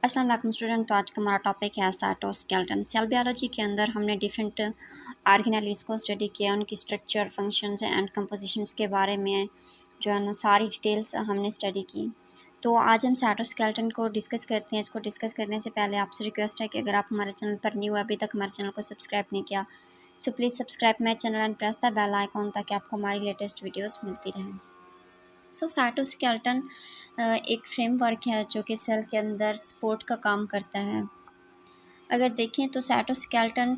अस्सलाम वालेकुम स्टूडेंट। तो आज का हमारा टॉपिक है साइटोस्केलेटन। सेल बायोलॉजी के अंदर हमने डिफरेंट ऑर्गेनेल्स को स्टडी किया, उनकी स्ट्रक्चर, फंक्शंस एंड कंपोजिशंस के बारे में जो है ना सारी डिटेल्स हमने स्टडी की। तो आज हम साइटोस्केलेटन को डिस्कस करते हैं। इसको डिस्कस करने से पहले आपसे रिक्वेस्ट है कि अगर आप हमारे चैनल पर न्यू है, अभी तक हमारे चैनल को सब्सक्राइब नहीं किया, so please subscribe my channel and press the bell icon ताकि आपको हमारी लेटेस्ट वीडियोज़ मिलती रहें। साइटोस्केलेटन एक फ्रेमवर्क है जो कि सेल के अंदर सपोर्ट का काम करता है। अगर देखें तो cytoskeleton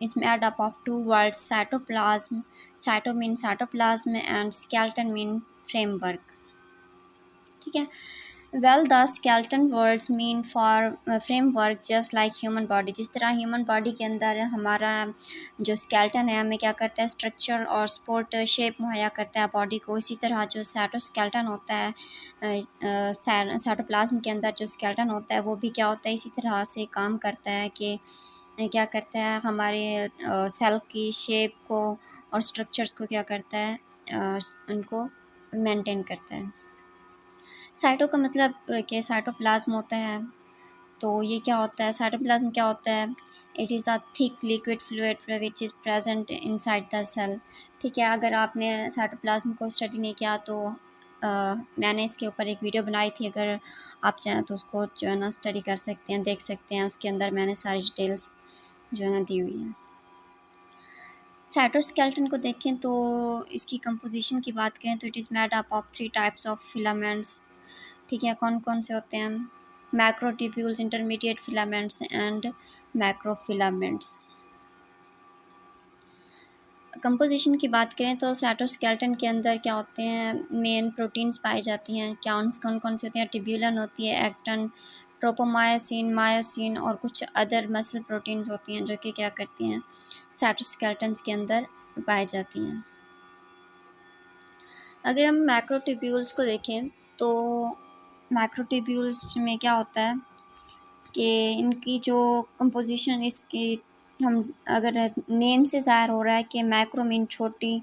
is made up of two words, cytoplasm, cyto mean cytoplasm and skeleton mean framework. ठीक है। Well the skeleton words mean for framework just like human body. जिस तरह ह्यूमन बॉडी के अंदर हमारा जो स्केलेटन है हमें क्या करता है, स्ट्रक्चर और सपोर्ट शेप मुहैया करता है बॉडी को, इसी तरह जो साइटोस्केलेटन होता है साइटोप्लाज्म के अंदर जो स्केलेटन होता है वो भी क्या होता है, इसी तरह से काम करता है कि क्या करता है, हमारे सेल की शेप को और स्ट्रक्चर्स को क्या करता है, उनको मेंटेन करता है। साइटो का मतलब कि साइटोप्लाज्म होता है। तो ये क्या होता है, साइटोप्लाज्म क्या होता है, it is a thick liquid fluid which is present inside the cell. ठीक है। अगर आपने साइटोप्लाज्म को स्टडी नहीं किया तो मैंने इसके ऊपर एक वीडियो बनाई थी, अगर आप चाहें तो उसको जो है ना स्टडी कर सकते हैं, देख सकते हैं। उसके अंदर मैंने सारी डिटेल्स जो है ना दी हुई हैं। साइटोस्केलेटन को देखें तो इसकी कंपोजिशन की बात करें तो it is made up of 3 types of filaments. ठीक है। कौन कौन से होते हैं, मैक्रोट्यूब्यूल्स, इंटरमीडिएट फिलामेंट्स एंड मैक्रोफिलामेंट्स। कंपोजिशन की बात करें तो साइटोस्केलेटन के अंदर क्या होते हैं, मेन प्रोटीन्स पाई जाती हैं। कौन कौन सी होती हैं, ट्यूब्यूलिन होती है, एक्टिन, ट्रोपोमायोसिन, मायोसिन और कुछ अदर मसल प्रोटीन्स होती हैं जो कि क्या करती हैं, साइटोस्केलेटन के अंदर पाई जाती हैं। अगर हम मैक्रोट्यूब्यूल्स को देखें तो मैक्रोट्यूब्यूल्स में क्या होता है कि इनकी जो कंपोजिशन, इसकी हम अगर नेम से ज़ाहिर हो रहा है कि मैक्रो मीन छोटी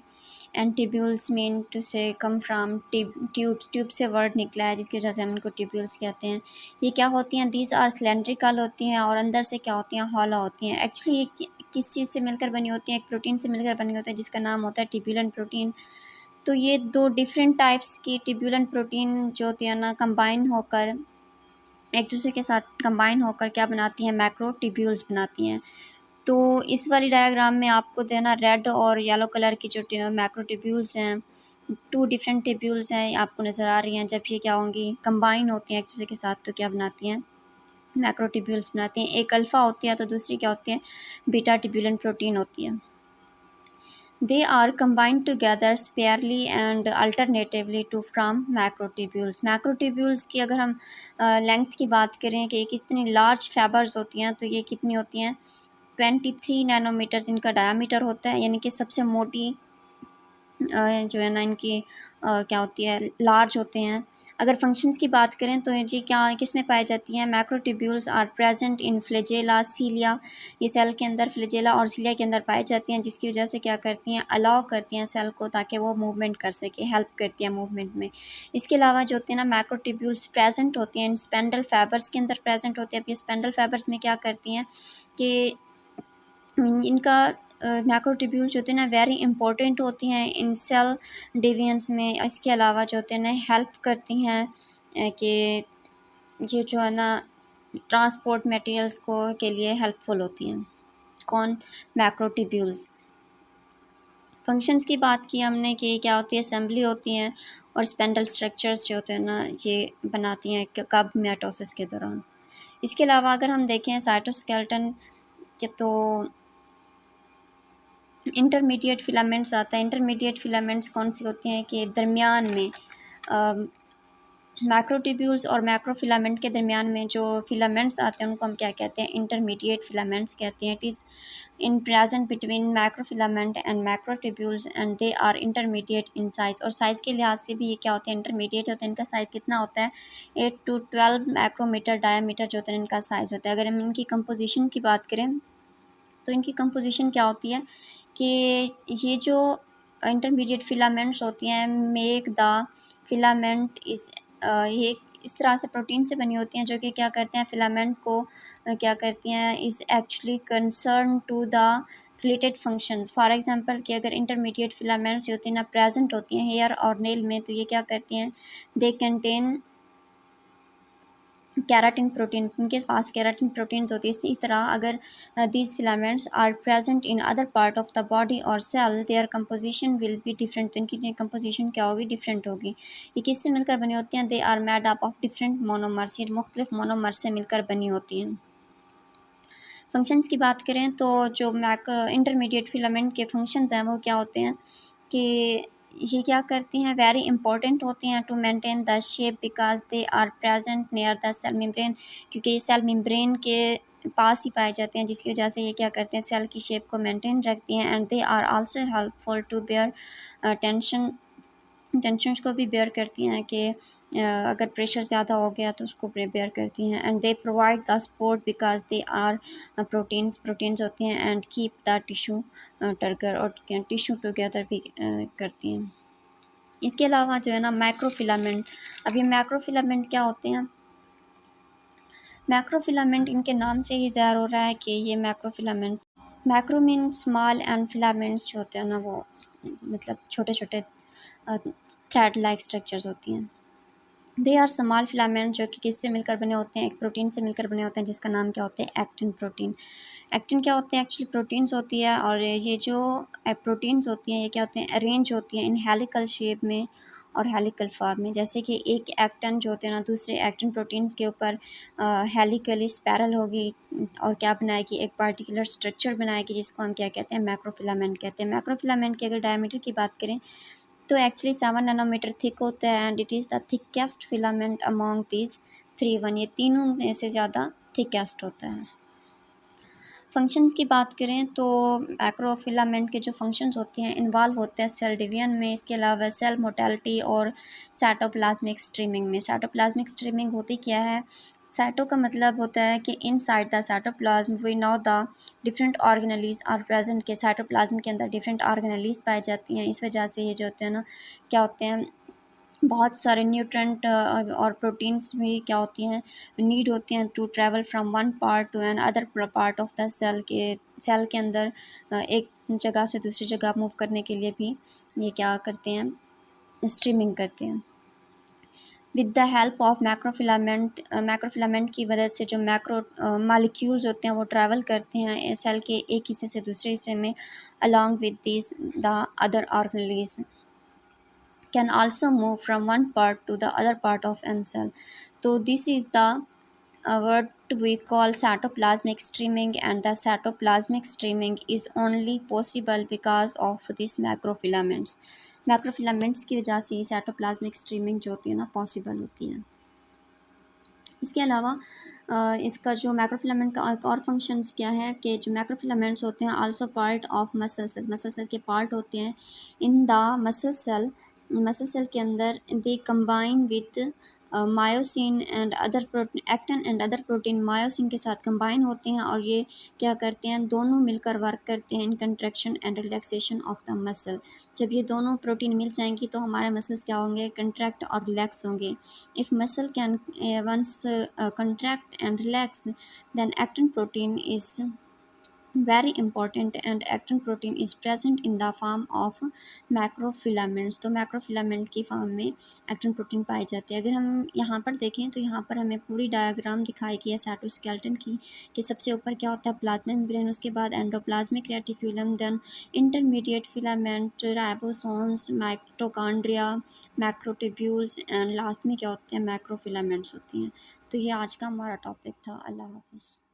एंड ट्यूब्यूल्स मीन टू से कम फ्राम ट्यूब से वर्ड निकला है जिसकी वजह से हम इनको ट्यूब्यूल्स कहते हैं। ये क्या होती हैं, दीज आर सिलेंड्रिकल होती हैं और अंदर से क्या होती हैं, हॉलो होती हैं। एक्चुअली ये किस चीज़ से मिलकर बनी होती हैं, एक प्रोटीन से मिलकर बनी होती है जिसका नाम होता है ट्यूब्यूलिन प्रोटीन। तो ये दो डिफरेंट टाइप्स की ट्यूब्यूलिन प्रोटीन जो होती है ना, कंबाइन होकर एक दूसरे के साथ कंबाइन होकर क्या बनाती हैं, मैक्रोट्यूब्यूल्स बनाती हैं। तो इस वाली डायग्राम में आपको देना रेड और येलो कलर की जो मैक्रोट्यूब्यूल्स हैं, टू डिफरेंट ट्यूब्यूल्स हैं, आपको नज़र आ रही हैं। जब ये क्या होंगी, कंबाइन होती हैं एक दूसरे के साथ तो क्या बनाती हैं, मैक्रोट्यूब्यूल्स बनाती हैं। एक अल्फ़ा होती है तो दूसरी क्या होती है, बीटा ट्यूब्यूलिन प्रोटीन होती है। They are combined together sparely and alternatively to form macrotubules. Macrotubules की अगर हम लेंथ की बात करें कि कितनी लार्ज फाइबर्स होती हैं तो ये कितनी होती हैं, 23 नैनोमीटर्स इनका डायामीटर होता है, यानी कि सबसे मोटी जो है ना इनकी क्या होती है, लार्ज होते हैं। अगर फंक्शंस की बात करें तो ये क्या किस में पाई जाती हैं, मैक्रोट्यूब्यूल्स आर प्रेजेंट इन फ्लैजेला, सीलिया। ये सेल के अंदर फ्लैजेला और सीलिया के अंदर पाई जाती हैं जिसकी वजह से क्या करती हैं, अलाउ करती हैं सेल को ताकि वो मूवमेंट कर सके, हेल्प करती हैं मूवमेंट में। इसके अलावा जो होती है ना मैक्रोट्यूब्यूल्स प्रेजेंट होती हैं इन स्पेंडल फाइबर्स के अंदर प्रेजेंट होती है। अब ये स्पेंडल फाइबर्स में क्या करती हैं कि इनका मैक्रोट्यूब्यूल जो होते हैं ना वेरी इंपॉर्टेंट होती हैं इन सेल डिवीजन्स में। इसके अलावा जो होते हैं ना हेल्प करती हैं कि ये जो है ना ट्रांसपोर्ट मटेरियल्स को के लिए हेल्पफुल होती हैं। कौन, मैक्रोट्यूब्यूल्स। फंक्शंस की बात की हमने कि क्या होती है, असेंबली होती हैं और स्पेंडल स्ट्रक्चर्स जो होते हैं ना ये बनाती हैं कब, मियोसिस के दौरान। इसके अलावा अगर हम देखें साइटोस्केलेटन के तो इंटरमीडिएट फिलामेंट्स आता है। इंटरमीडिएट फिलामेंट्स कौन सी होती हैं कि दरमियान में मैक्रोट्यूब्यूल्स और मैक्रोफिलामेंट के दरमियान में जो फिलामेंट्स आते हैं उनको हम क्या कहते हैं, इंटरमीडिएट फिलामेंट्स कहते हैं। It is in present between macrofilament and macrotubules and they are intermediate in size. और साइज़ के लिहाज से भी ये क्या होते हैं, इंटरमीडिएट होते हैं। इनका साइज़ कितना होता है, 8 to 12 माइक्रोमीटर डायमीटर जो होता है इनका साइज़ होता है। अगर हम इनकी कंपोजिशन की बात करें तो इनकी कंपोजिशन क्या होती है कि ये जो इंटरमीडिएट फिलामेंट्स होती हैं मेक द फिलामेंट इज़ ये इस तरह से प्रोटीन से बनी होती हैं, जो कि क्या करते हैं, फिलामेंट को क्या करती हैं, is actually concern to the related functions. For example कि अगर इंटरमीडिएट फिलामेंट्स होती हैं ना प्रेजेंट होती हैं हेयर और नेल में, तो ये क्या करती हैं, दे कंटेन केराटिन प्रोटीन्स, इनके पास केराटिन प्रोटीन्स होती है। इसी तरह अगर these filaments are present in other part of the body और cell, their composition will be different. तो इनकी कंपोजिशन क्या होगी, डिफरेंट होगी। ये किससे मिलकर बनी होती हैं, they are made up of different monomers, ये मुख्तलिफ मोनोमर से मिलकर बनी होती हैं। फंक्शंस की बात करें तो जो इंटरमीडिएट फिलामेंट के फंक्शंस हैं वो क्या होते हैं कि ये क्या करती हैं, वेरी इंपॉर्टेंट होती हैं to maintain the shape because they are present near the cell membrane, क्योंकि ये सेल मेम्ब्रेन के पास ही पाए जाते हैं, जिसकी वजह से ये क्या करते हैं, सेल की शेप को मेंटेन रखती हैं। And they are also helpful to bear tensions को भी बेयर करती हैं कि अगर प्रेशर ज़्यादा हो गया तो उसको बेयर करती हैं। And they provide the support because they are proteins होती हैं and keep the tissue turgor, और टिश्यू टुगेदर भी करती हैं। इसके अलावा जो है ना मैक्रोफिलामेंट, अब ये मैक्रोफिलामेंट क्या होते हैं, मैक्रोफिलामेंट इनके नाम से ही ज़ाहिर हो रहा है कि ये macro mean small and filaments जो होते हैं ना वो मतलब छोटे छोटे थ्रेड लाइक स्ट्रक्चर्स होती हैं। दे आर स्मॉल फिलामेंट जो कि किससे मिलकर बने होते हैं, एक प्रोटीन से मिलकर बने होते हैं जिसका नाम क्या होता है, एक्टिन प्रोटीन। एक्टिन क्या होते हैं, एक्चुअली प्रोटीन्स होती है, और ये जो प्रोटीन्स होती हैं ये क्या होते हैं, अरेंज होती हैं इन हेलिकल शेप में और हेलिकल फॉर्म में। जैसे कि एक एक्टिन जो होते हैं ना दूसरे एक्टिन प्रोटीन्स के ऊपर हेलिकली स्पैरल होगी और क्या बनाएगी, एक पार्टिकुलर स्ट्रक्चर बनाएगी जिसको हम क्या कहते हैं, मैक्रोफिलामेंट कहते हैं। मैक्रोफिलामेंट की अगर डायमीटर की बात करें तो एक्चुअली 7 नैनोमीटर थिक होता है and it is the thickest filament among these 3 ये तीनों में से ज़्यादा थिकेस्ट होता है। फंक्शंस की बात करें तो मैक्रोफिलामेंट के जो फंक्शंस होते हैं इन्वॉल्व होते हैं सेल डिवीजन में, इसके अलावा सेल मोटेलिटी और साइटोप्लाज्मिक स्ट्रीमिंग में। साइटोप्लाज्मिक स्ट्रीमिंग होती क्या है, साइटो का मतलब होता है कि inside the cytoplasm we know the different organelles और प्रेजेंट के साइटोप्लाज्म के अंदर डिफरेंट ऑर्गेनेलीज पाई जाती हैं। इस वजह से ये जो होते हैं ना क्या होते हैं, बहुत सारे न्यूट्रेंट और प्रोटीन्स भी क्या होती हैं, नीड होती हैं to travel from one part to another part of the cell के अंदर एक जगह से दूसरी जगह मूव करने के लिए भी ये क्या करते हैं, स्ट्रीमिंग करते हैं। विद द हेल्प ऑफ मैक्रोफिलामेंट की मदद से जो मैक्रो मालिक्यूल्स होते हैं वो ट्रैवल करते हैं सेल के एक हिस्से से दूसरे हिस्से में along with this the other organelles can also move from one part to the other part of an cell. So this is the what we call cytoplasmic streaming, and the cytoplasmic streaming is only possible because of these macrofilaments. मैक्रोफिलामेंट्स की वजह से cytoplasmic streaming जो होती है ना possible होती है। इसके अलावा इसका जो मैक्रोफिलामेंट का एक और फंक्शंस क्या है कि जो मैक्रोफिलामेंट्स होते हैं also part of muscle cell के पार्ट होते हैं इन द मसल सेल के अंदर। They combine with myosin and other protein, actin and other protein myosin के साथ कंबाइन होते हैं और ये क्या करते हैं, दोनों मिलकर वर्क करते हैं in contraction and relaxation of the muscle. जब ये दोनों प्रोटीन मिल जाएंगी तो हमारे मसल्स क्या होंगे, कंट्रैक्ट और रिलैक्स होंगे। If muscle can once contract and relax, then actin protein is very important and actin protein is present in the form of मैक्रोफिलामेंट्स। तो मैक्रोफिलामेंट की फॉर्म में एक्टिन प्रोटीन पाई जाती है। अगर हम यहाँ पर देखें तो यहाँ पर हमें पूरी डायग्राम दिखाई गई है साइटोस्केलेटन की कि सबसे ऊपर क्या होता है, प्लाज्मा मेम्ब्रेन, उसके बाद endoplasmic reticulum, then intermediate filament, ribosomes, mitochondria, macrotubules and last में क्या होते हैं, मैक्रोफिलामेंट्स होती हैं। तो ये आज का हमारा टॉपिक था। अल्लाह हाफिज़।